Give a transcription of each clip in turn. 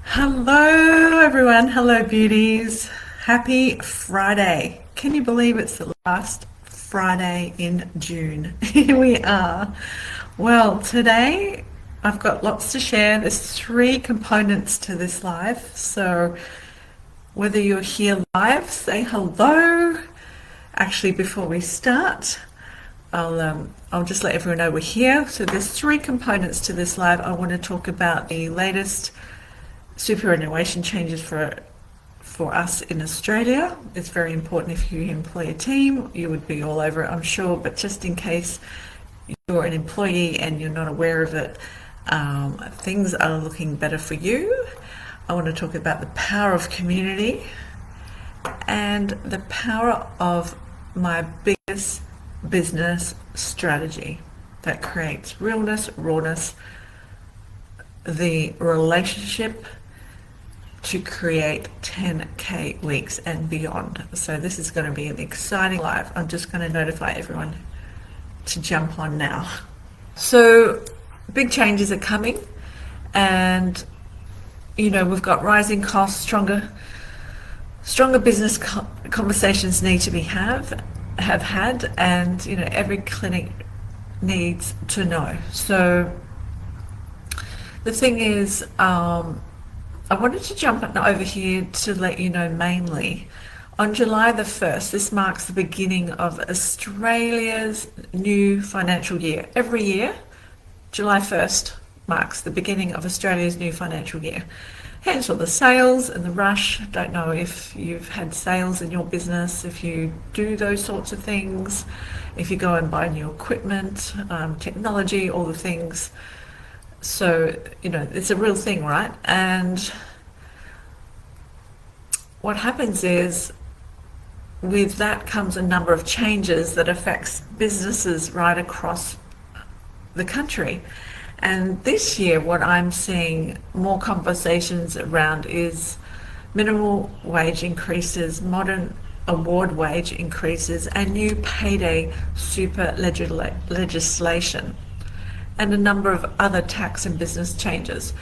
Hello, everyone. Hello, beauties. Happy Friday. Can you believe it's the last Friday in June? Here we are. Well, today I've got lots to share. There's three components to this live. So, whether you're here live, say hello. Actually, before we start, I'll just let everyone know we're here. So, there's three components to this live. I want to talk about the latest superannuation changes for us in Australia. It's very important. If you employ a team, you would be all over it, I'm sure, but just in case you're an employee and you're not aware of it, things are looking better for you. I want to talk about the power of community and the power of my biggest business strategy that creates realness, rawness, the relationship to create 10K weeks and beyond. So this is going to be an exciting live. I'm just going to notify everyone to jump on now. So big changes are coming, and we've got rising costs, stronger business conversations need to be have had, and every clinic needs to know. So the thing is, I wanted to jump over here to let you know mainly on July the 1st, this marks the beginning of Australia's new financial year. Every year, July 1st marks the beginning of Australia's new financial year. Hence all the sales and the rush. Don't know if you've had sales in your business, if you do those sorts of things, if you go and buy new equipment, technology, all the things. So, it's a real thing, right? And what happens is, with that comes a number of changes that affects businesses right across the country. And this year, what I'm seeing more conversations around is minimal wage increases, modern award wage increases, and new payday super legislation, and a number of other tax and business changes.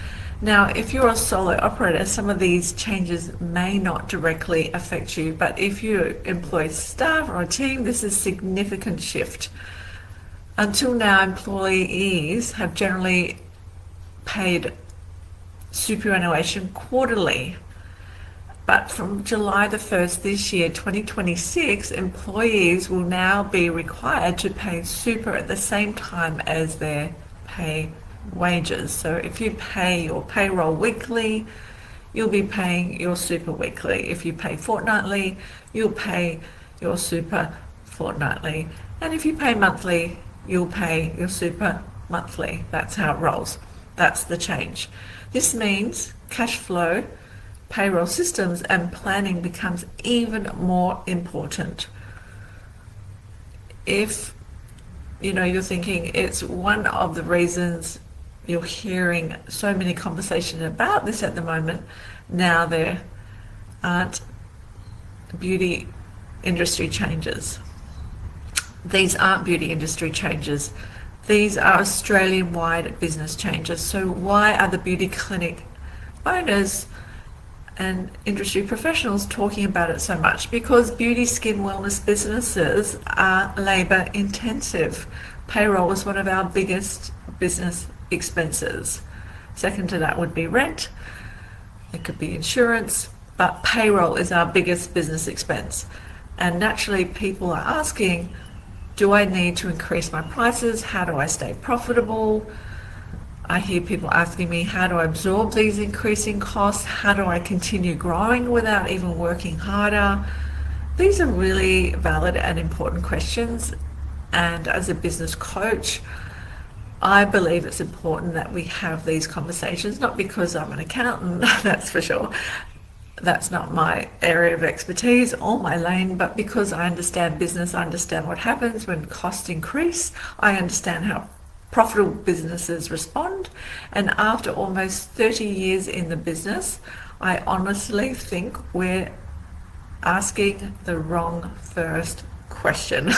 Now, if you're a solo operator, some of these changes may not directly affect you, but if you employ staff or a team, this is a significant shift. Until now, employees have generally paid superannuation quarterly, but from July the 1st this year, 2026, employees will now be required to pay super at the same time as their pay wages. So if you pay your payroll weekly, you'll be paying your super weekly. If you pay fortnightly, you'll pay your super fortnightly. And if you pay monthly, you'll pay your super monthly. That's how it rolls. That's the change. This means cash flow, payroll systems, and planning becomes even more important. If you're thinking it's one of the reasons you're hearing so many conversations about this at the moment, now there aren't beauty industry changes. These aren't beauty industry changes. These are Australian-wide business changes. So why are the beauty clinic owners and industry professionals talking about it so much? Because beauty, skin, wellness businesses are labor intensive. Payroll is one of our biggest business expenses. Second to that would be rent. It could be insurance, but payroll is our biggest business expense. And naturally, people are asking, do I need to increase my prices? How do I stay profitable? I hear people asking me, how do I absorb these increasing costs? How do I continue growing without even working harder? These are really valid and important questions. And as a business coach, I believe it's important that we have these conversations, not because I'm an accountant, that's for sure. That's not my area of expertise or my lane, but because I understand business, I understand what happens when costs increase. I understand how profitable businesses respond. And after almost 30 years in the business, I honestly think we're asking the wrong first question.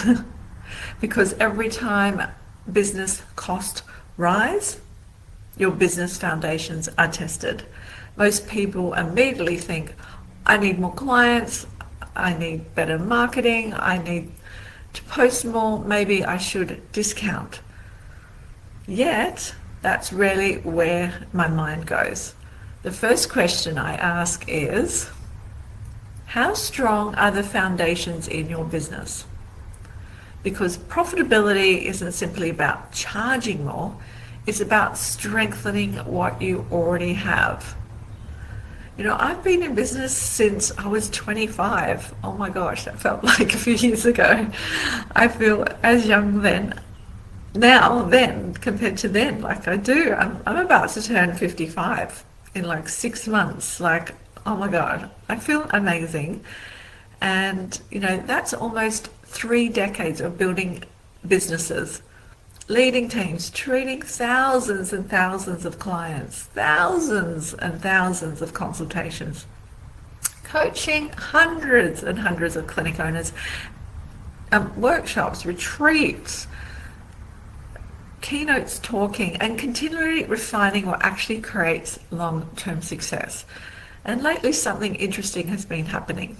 Because every time business costs rise, your business foundations are tested. Most people immediately think, I need more clients, I need better marketing, I need to post more, maybe I should discount. Yet, that's rarely where my mind goes. The first question I ask is, how strong are the foundations in your business? Because profitability isn't simply about charging more, it's about strengthening what you already have. I've been in business since I was 25. Oh my gosh, that felt like a few years ago. I feel as young then, compared to then, like I do. I'm about to turn 55 in like 6 months. Like, oh my God, I feel amazing. And, that's almost 3 decades of building businesses, leading teams, treating thousands and thousands of clients, thousands and thousands of consultations, coaching hundreds and hundreds of clinic owners, workshops, retreats, keynotes talking, and continually refining what actually creates long-term success. And lately something interesting has been happening.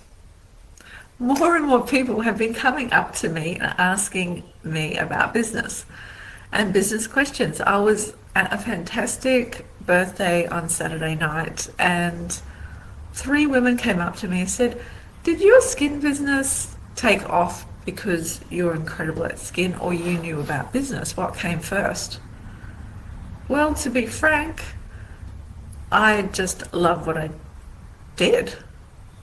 More and more people have been coming up to me and asking me about business and business questions. I was at a fantastic birthday on Saturday night, and 3 women came up to me and said, did your skin business take off because you're incredible at skin, or you knew about business? What came first? Well, to be frank, I just love what I did,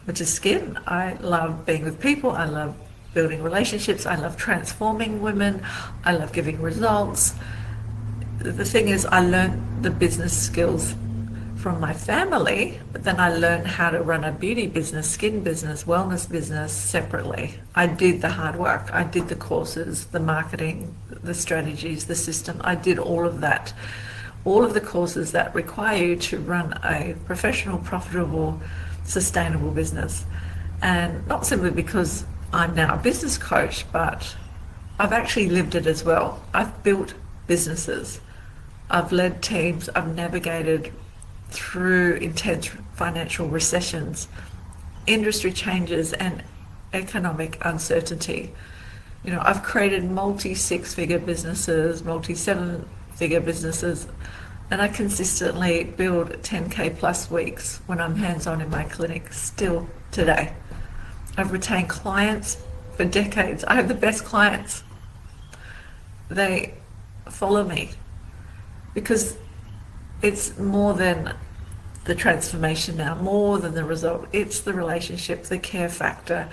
which is skin. I love being with people. I love building relationships. I love transforming women. I love giving results. The thing is, I learned the business skills from my family, but then I learned how to run a beauty business, skin business, wellness business separately. I did the hard work. I did the courses, the marketing, the strategies, the system. I did all of that. All of the courses that require you to run a professional, profitable, sustainable business. And not simply because I'm now a business coach, but I've actually lived it as well. I've built businesses. I've led teams. I've navigated through intense financial recessions, industry changes, and economic uncertainty. I've created multi-6-figure businesses, multi-7-figure businesses, and I consistently build 10K plus weeks when I'm hands-on in my clinic still today. I've retained clients for decades. I have the best clients. They follow me because it's more than the transformation now, more than the result. It's the relationship, the care factor.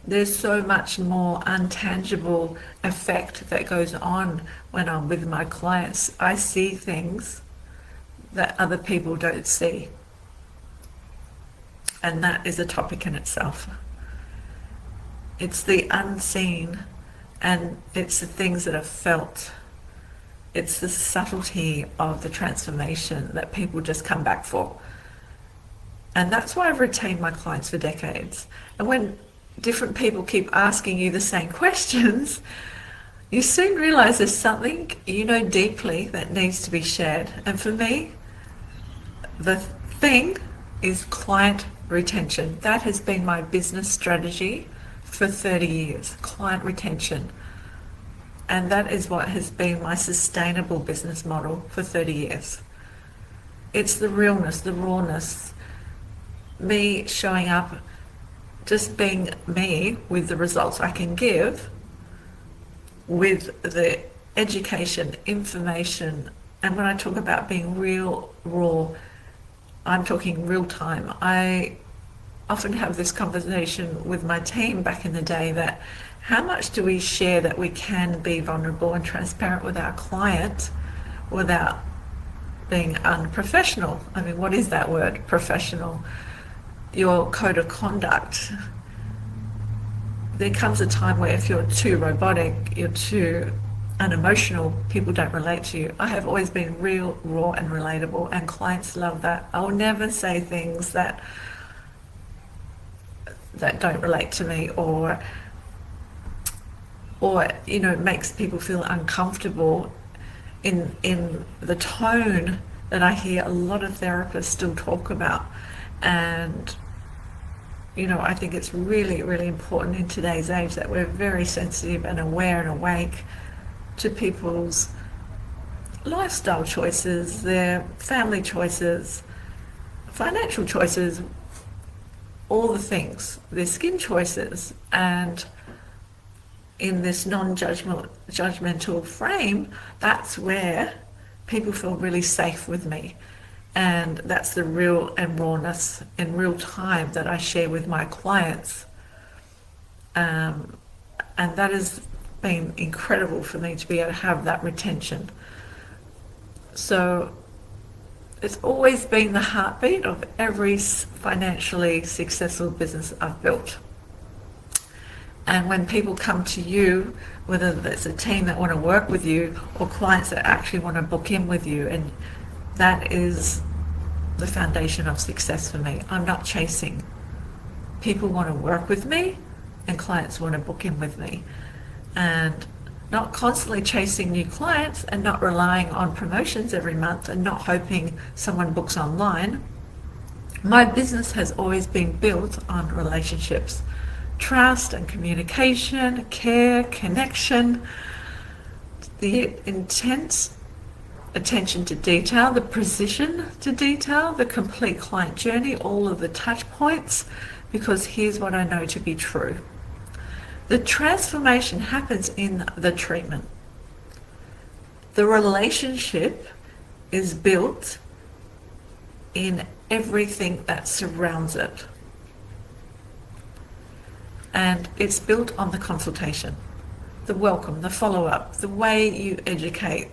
There's so much more untangible effect that goes on when I'm with my clients. I see things that other people don't see. And that is a topic in itself. It's the unseen, and it's the things that are felt. It's the subtlety of the transformation that people just come back for. And that's why I've retained my clients for decades. And when different people keep asking you the same questions, you soon realize there's something you know deeply that needs to be shared. And for me, the thing is client retention. That has been my business strategy for 30 years, client retention. And that is what has been my sustainable business model for 30 years. It's the realness, the rawness, me showing up, just being me with the results I can give, with the education, information. And when I talk about being real, raw, I'm talking real time. I often have this conversation with my team back in the day that how much do we share that we can be vulnerable and transparent with our client without being unprofessional? I mean, what is that word, professional? Your code of conduct. There comes a time where if you're too robotic, you're too unemotional, people don't relate to you. I have always been real, raw, and relatable, and clients love that. I'll never say things that don't relate to me, or makes people feel uncomfortable. in the tone that I hear a lot of therapists still talk about. And I think it's really, really important in today's age that we're very sensitive and aware and awake to people's lifestyle choices, their family choices, financial choices, all the things, their skin choices. And in this non-judgmental frame, that's where people feel really safe with me. And that's the real and rawness in real time that I share with my clients. And that has been incredible for me to be able to have that retention. So it's always been the heartbeat of every financially successful business I've built. And when people come to you, whether it's a team that want to work with you or clients that actually want to book in with you, and that is the foundation of success for me. I'm not chasing. People want to work with me and clients want to book in with me. And not constantly chasing new clients and not relying on promotions every month and not hoping someone books online. My business has always been built on relationships, trust and communication, care, connection, the intense attention to detail, the precision to detail, the complete client journey, all of the touch points, because here's what I know to be true. The transformation happens in the treatment. The relationship is built in everything that surrounds it. And it's built on the consultation, the welcome, the follow-up, the way you educate,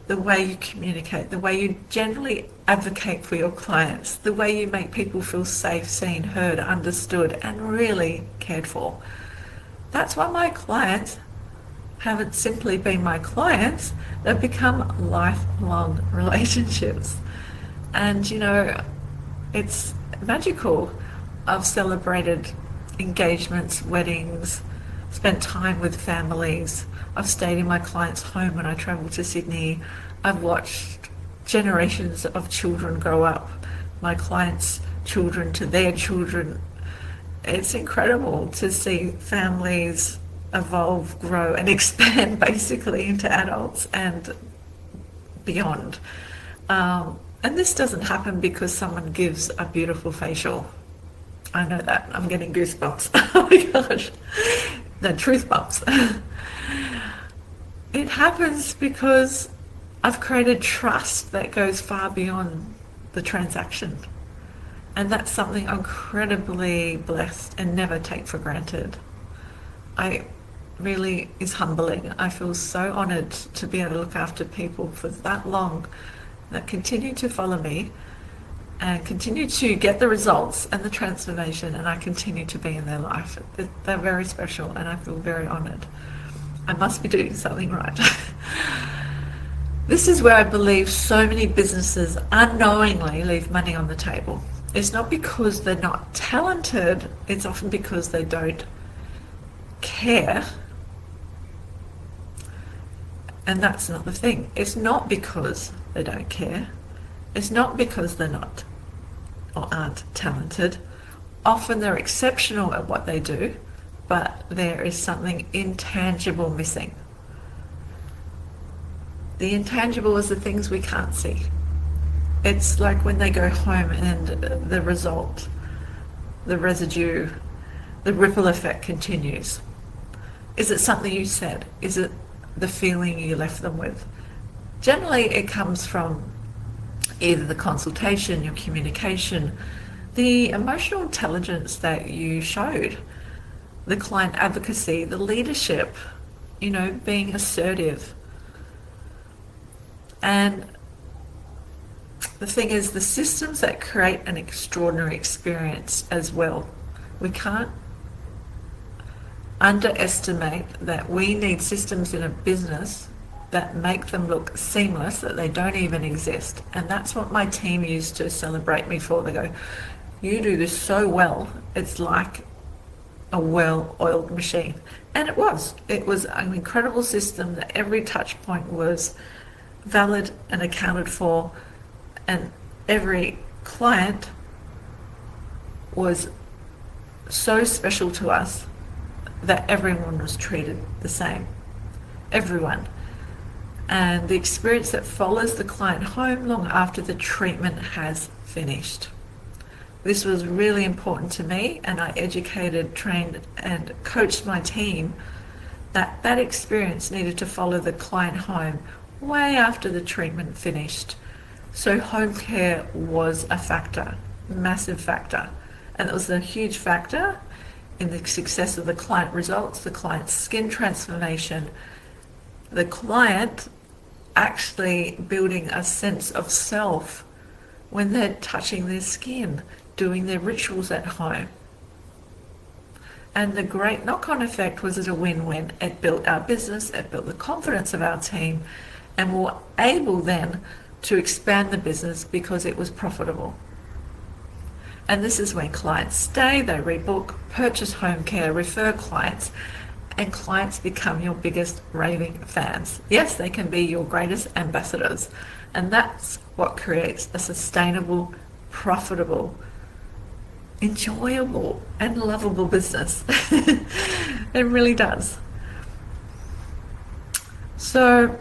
the way you communicate, the way you generally advocate for your clients, the way you make people feel safe, seen, heard, understood, and really cared for. That's why my clients haven't simply been my clients, they've become lifelong relationships. And it's magical. I've celebrated engagements, weddings, spent time with families. I've stayed in my client's home when I travel to Sydney. I've watched generations of children grow up, my clients' children to their children. It's incredible to see families evolve, grow, and expand basically into adults and beyond. And this doesn't happen because someone gives a beautiful facial. I know that. I'm getting goosebumps. Oh my gosh. The truth bumps. It happens because I've created trust that goes far beyond the transaction. And that's something I'm incredibly blessed and never take for granted. Really is humbling. I feel so honored to be able to look after people for that long that continue to follow me and continue to get the results and the transformation, and I continue to be in their life. They're very special and I feel very honored. I must be doing something right. This is where I believe so many businesses unknowingly leave money on the table. It's not because they're not talented, it's often because they don't care. And that's not the thing. It's not because they don't care. It's not because they're not or aren't talented. Often they're exceptional at what they do, but there is something intangible missing. The intangible is the things we can't see. It's like when they go home and the result, the residue, the ripple effect continues. Is it something you said? Is it the feeling you left them with? Generally, it comes from either the consultation, your communication, the emotional intelligence that you showed, the client advocacy, the leadership, being assertive. And the thing is, the systems that create an extraordinary experience as well. We can't underestimate that we need systems in a business that make them look seamless, that they don't even exist. And that's what my team used to celebrate me for. They go, you do this so well, it's like a well-oiled machine. And it was an incredible system that every touch point was valid and accounted for, and every client was so special to us that everyone was treated the same. Everyone. And the experience that follows the client home long after the treatment has finished. This was really important to me, and I educated, trained, and coached my team that that experience needed to follow the client home way after the treatment finished. So home care was a factor, massive factor. And it was a huge factor in the success of the client results, the client's skin transformation, the client actually building a sense of self when they're touching their skin, doing their rituals at home. And the great knock-on effect was it a win-win. It built our business, it built the confidence of our team, and we were able then to expand the business because it was profitable. And this is when clients stay, they rebook, purchase home care, refer clients, and clients become your biggest raving fans. Yes, they can be your greatest ambassadors. And that's what creates a sustainable, profitable, enjoyable, and lovable business. It really does. So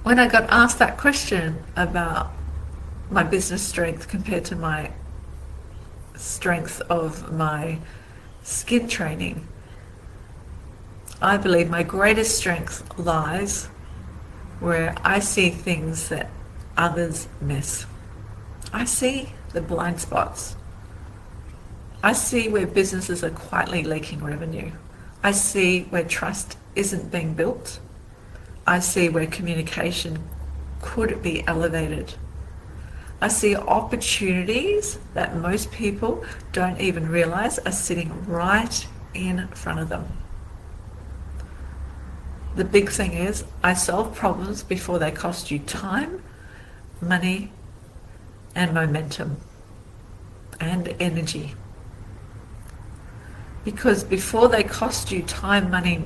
when I got asked that question about my business strength compared to my strength of my skin training, I believe my greatest strength lies where I see things that others miss. I see the blind spots. I see where businesses are quietly leaking revenue. I see where trust isn't being built. I see where communication could be elevated. I see opportunities that most people don't even realize are sitting right in front of them. The big thing is I solve problems before they cost you time, money, and momentum, and energy. Because before they cost you time, money,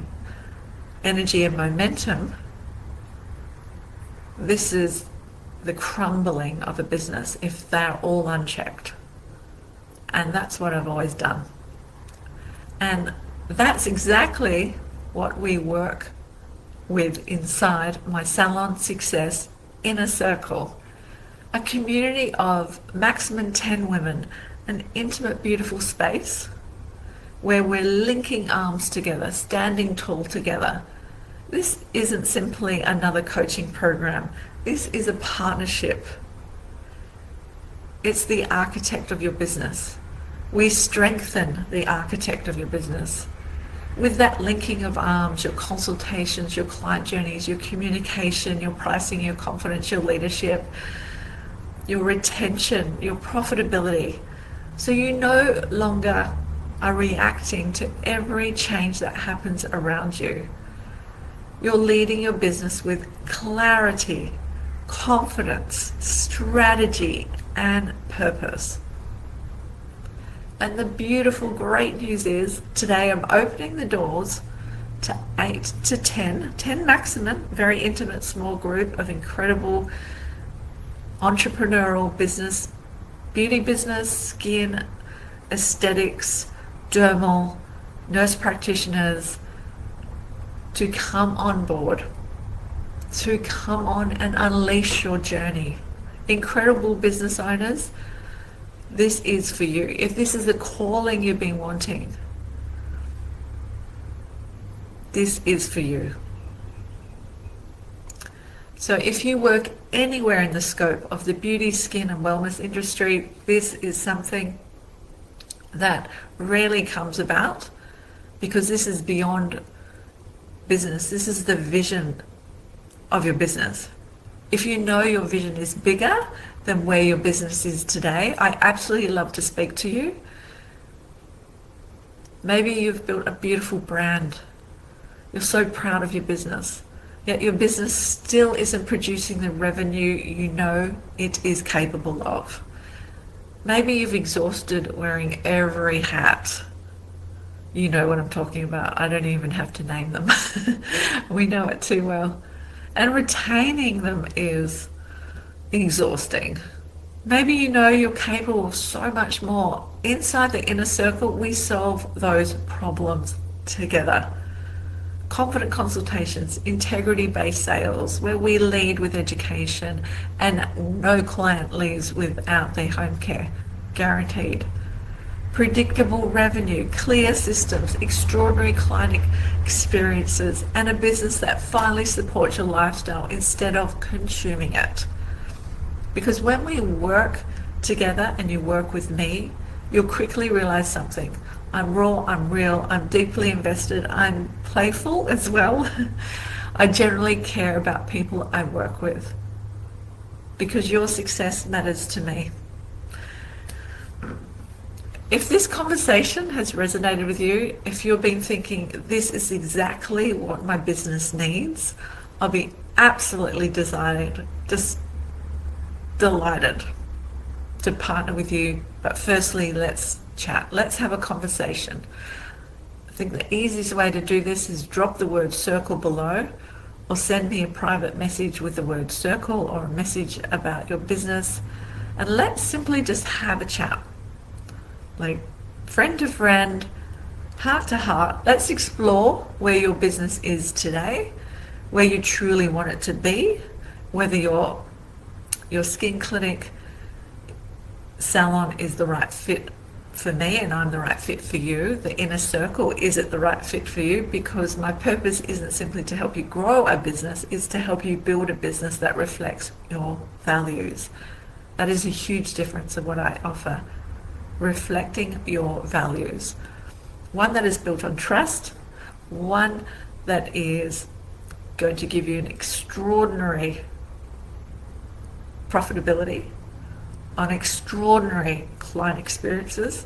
energy, and momentum, this is the crumbling of a business if they're all unchecked. And that's what I've always done. And that's exactly what we work with inside my Salon Success Inner Circle, a community of maximum 10 women, an intimate, beautiful space where we're linking arms together, standing tall together. This isn't simply another coaching program. This is a partnership. It's the architect of your business. We strengthen the architect of your business. With that linking of arms, your consultations, your client journeys, your communication, your pricing, your confidence, your leadership, your retention, your profitability. So you no longer are reacting to every change that happens around you. You're leading your business with clarity, confidence, strategy, and purpose. And the beautiful, great news is today I'm opening the doors to 8 to 10 maximum, very intimate, small group of incredible entrepreneurial business, beauty business, skin, aesthetics, dermal, nurse practitioners to come on board, to come on and unleash your journey. Incredible business owners, this is for you. If this is the calling you've been wanting, this is for you. So if you work anywhere in the scope of the beauty, skin, and wellness industry, this is something that rarely comes about because this is beyond business. This is the vision of your business. If you know your vision is bigger than where your business is today, I absolutely love to speak to you. Maybe you've built a beautiful brand. You're so proud of your business, yet your business still isn't producing the revenue you know it is capable of. Maybe you've exhausted wearing every hat. You know what I'm talking about. I don't even have to name them. We know it too well. And retaining them is exhausting. Maybe you know you're capable of so much more. Inside the inner circle, we solve those problems together. Confident consultations, integrity-based sales, where we lead with education and no client leaves without their home care, guaranteed. Predictable revenue, clear systems, extraordinary client experiences, and a business that finally supports your lifestyle instead of consuming it. Because when we work together and you work with me, you'll quickly realize something. I'm raw, I'm real, I'm deeply invested, I'm playful as well. I generally care about people I work with because your success matters to me. If this conversation has resonated with you, if you've been thinking this is exactly what my business needs, I'll be absolutely delighted to partner with you. But firstly, let's chat. Let's have a conversation. I think the easiest way to do this is drop the word circle below or send me a private message with the word circle or a message about your business, and let's simply just have a chat. Like friend to friend, heart to heart. Let's explore where your business is today, where you truly want it to be, whether your skin clinic salon is the right fit for me and I'm the right fit for you. The inner circle, is it the right fit for you? Because my purpose isn't simply to help you grow a business, it's to help you build a business that reflects your values. That is a huge difference of what I offer. Reflecting your values. One that is built on trust, one that is going to give you an extraordinary profitability, on extraordinary client experiences,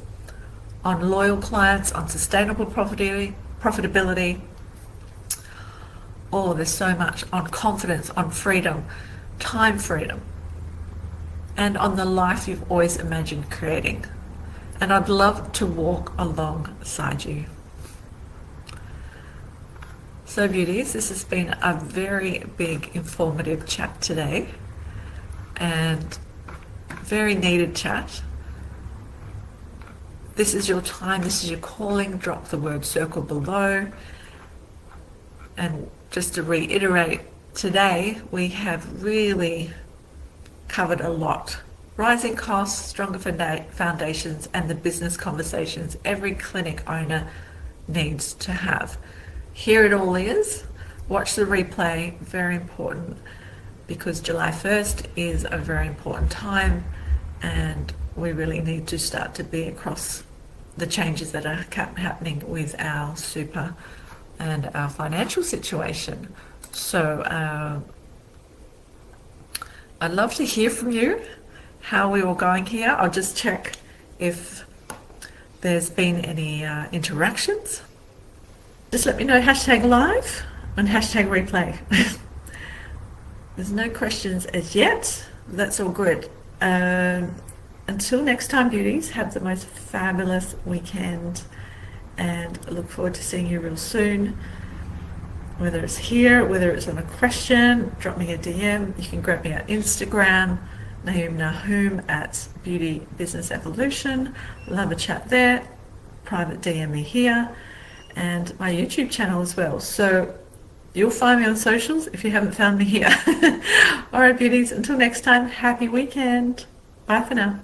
on loyal clients, on sustainable profitability. Oh, there's so much. On confidence, on freedom, time freedom, and on the life you've always imagined creating. And I'd love to walk alongside you. So beauties, this has been a very big informative chat today and very needed chat. This is your time, this is your calling. Drop the word circle below. And just to reiterate, today we have really covered a lot. Rising costs, stronger foundations, and the business conversations every clinic owner needs to have. Here it all is. Watch the replay, very important, because July 1st is a very important time and we really need to start to be across the changes that are happening with our super and our financial situation. So I'd love to hear from you how we were going here. I'll just check if there's been any interactions. Just let me know, #live and #replay. There's no questions as yet. That's all good. Until next time, beauties, have the most fabulous weekend and I look forward to seeing you real soon. Whether it's here, whether it's on a question, drop me a DM. You can grab me on Instagram, Nahum at Beauty Business Evolution. We'll have a chat there. Private DM me here, and my YouTube channel as well. So you'll find me on socials if you haven't found me here. All right, beauties, until next time, happy weekend. Bye for now.